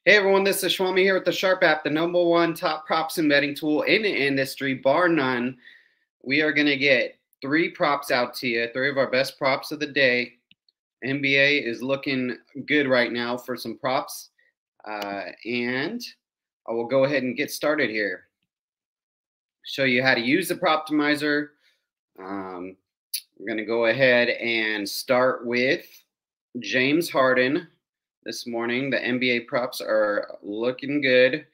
Hey everyone, this is Schwami here with the Sharp app, the #1 top props and betting tool in the industry, bar none. We are going to get 3 props out to you, 3 of our best props of the day. NBA is looking good right now for some props. And I will go ahead and get started here. Show you how to use the Proptimizer. We're going to go ahead and start with James Harden. This morning, the NBA props are looking good.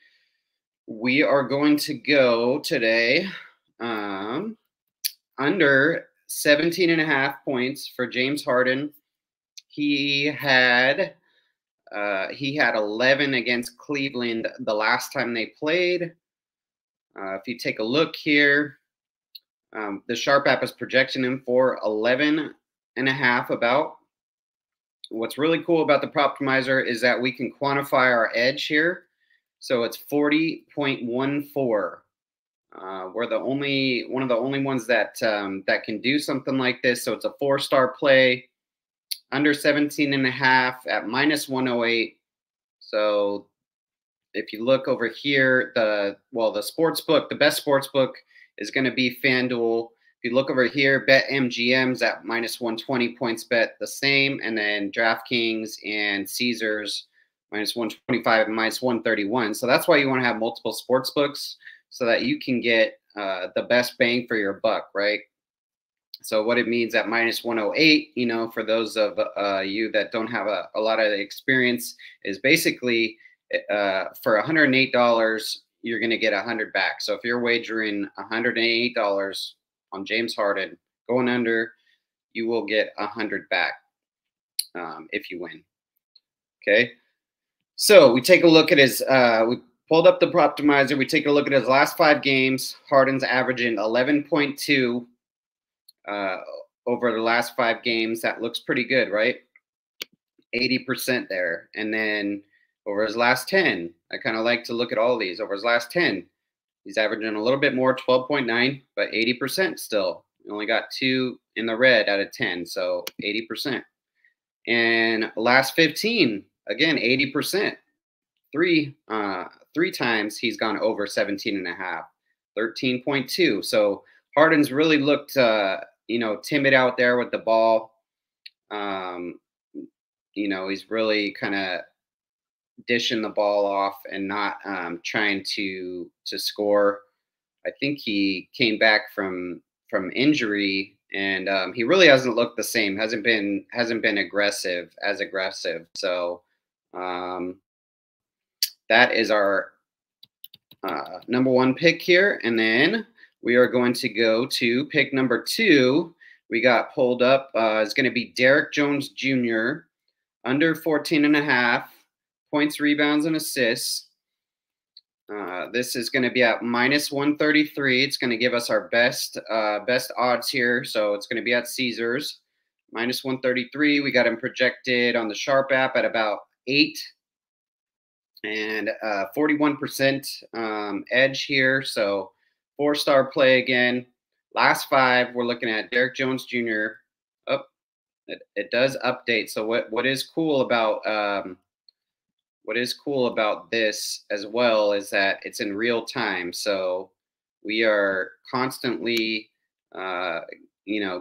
We are going to go today under 17.5 points for James Harden. He had 11 against Cleveland the last time they played. If you take a look here, the Sharp app is projecting him for 11.5 about. What's really cool about the Proptimizer is that we can quantify our edge here. So it's 40.14. We're one of the only ones that that can do something like this. So it's a 4-star play, under 17.5 at -108. So if you look over here, the sports book, the best sports book is going to be FanDuel. If you look over here, BetMGM's at -120, PointsBet the same, and then DraftKings and Caesars -125 and -131. So that's why you want to have multiple sports books so that you can get the best bang for your buck, right? So what it means at -108, for those of you that don't have a lot of experience, is basically for $108, you're going to get 100 back. So if you're wagering $108 on James Harden going under, you will get 100 back if you win. Okay. So we take a look at his, we pulled up the Proptimizer. We take a look at his last 5 games. Harden's averaging 11.2 over the last 5 games. That looks pretty good, right? 80% there. And then over his last 10, I kind of like to look at all these. Over his last 10, he's averaging a little bit more, 12.9, but 80% still. We only got 2 in the red out of 10, so 80%. And last 15, again, 80%. Three times he's gone over 17.5, 13.2. So Harden's really looked, timid out there with the ball. He's really kind of dishing the ball off and not trying to score. I think he came back from injury, and he really hasn't looked the same. Hasn't been aggressive. So that is our #1 pick here, and then we are going to go to pick number 2. We got pulled up. It's going to be Derek Jones Jr. under 14.5 points, rebounds, and assists. This is going to be at -133. It's going to give us our best odds here. So it's going to be at Caesars, -133. We got him projected on the Sharp app at about 8 and 41% edge here. So 4-star play again. Last 5, we're looking at Derek Jones Jr. Oh, it does update. So what is cool about this as well is that it's in real time. So we are constantly,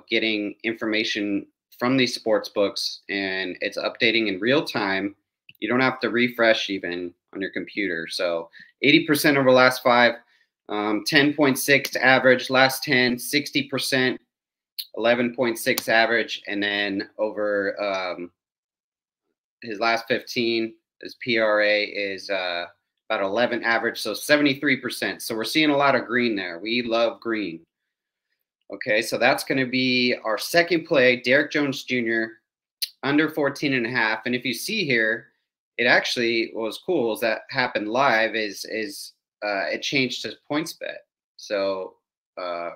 getting information from these sports books, and it's updating in real time. You don't have to refresh even on your computer. So 80% over the last 5, 10.6 average, last 10, 60%, 11.6 average, and then over his last 15, his PRA is about 11 average, so 73%. So we're seeing a lot of green there. We love green. Okay, so that's going to be our second play, Derek Jones Jr., under 14.5. And if you see here, it actually, what was cool is that happened live is it changed to PointsBet. So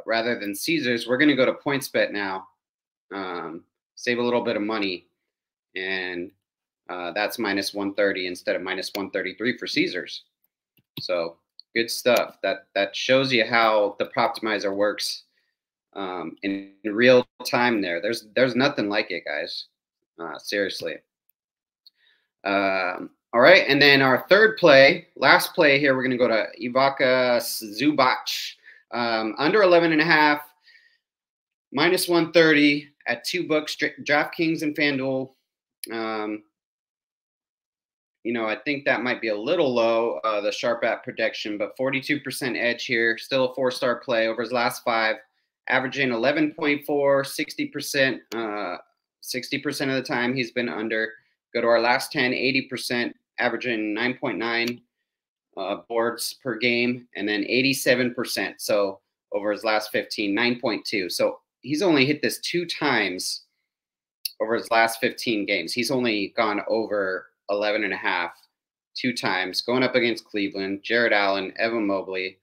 rather than Caesars, we're going to go to PointsBet now, save a little bit of money, and that's -130 instead of -133 for Caesars. So good stuff. That shows you how the Proptimizer works in real time. There's nothing like it, guys. Seriously. All right, and then our third play, last play here, we're going to go to Ivica Zubac, under 11.5, minus 130 at 2 books, DraftKings and FanDuel. You know, I think that might be a little low, the sharp app projection, but 42% edge here, still a 4-star play over his last 5, averaging 11.4, 60%, 60% of the time he's been under. Go to our last 10, 80%, averaging 9.9 boards per game, and then 87%. So over his last 15, 9.2. So he's only hit this 2 times over his last 15 games. He's only gone over 11.5 2 times, going up against Cleveland, Jared Allen, Evan Mobley.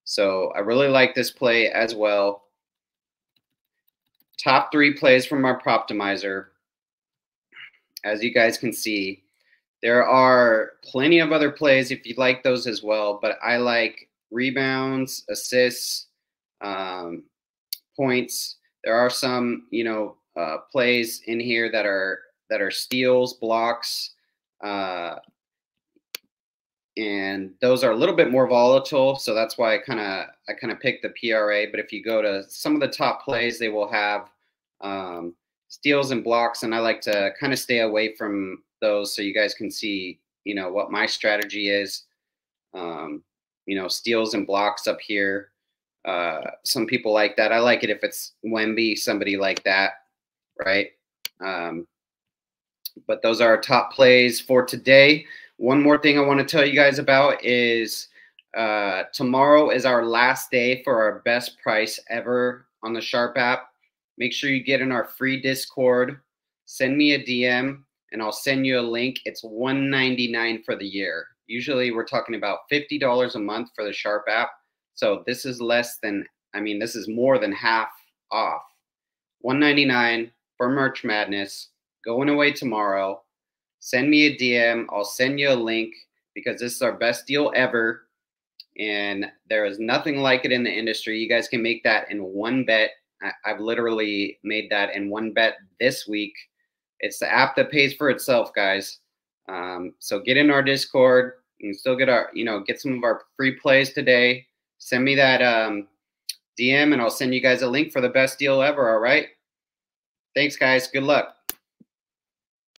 So I really like this play as well. Top 3 plays from our Proptimizer. As you guys can see, there are plenty of other plays if you like those as well, but I like rebounds, assists, points. There are some, you know, plays in here that are steals, blocks, and those are a little bit more volatile. So that's why I kind of picked the PRA. But if you go to some of the top plays, they will have steals and blocks, and I like to kind of stay away from those so you guys can see, you know, what my strategy is. You know, steals and blocks up here. Some people like that. I like it if it's Wemby, somebody like that, right? But those are our top plays for today. One more thing I want to tell you guys about is tomorrow is our last day for our best price ever on the Sharp app. Make sure you get in our free Discord. Send me a DM, and I'll send you a link. It's $199 for the year. Usually we're talking about $50 a month for the Sharp app. So this is less than, I mean, this is more than half off. $199 for Merch Madness. Going away tomorrow. Send me a DM. I'll send you a link because this is our best deal ever. And there is nothing like it in the industry. You guys can make that in one bet. I've literally made that in one bet this week. It's the app that pays for itself, guys. So get in our Discord. You can still get our, you know, get some of our free plays today. Send me that DM and I'll send you guys a link for the best deal ever. All right. Thanks, guys. Good luck.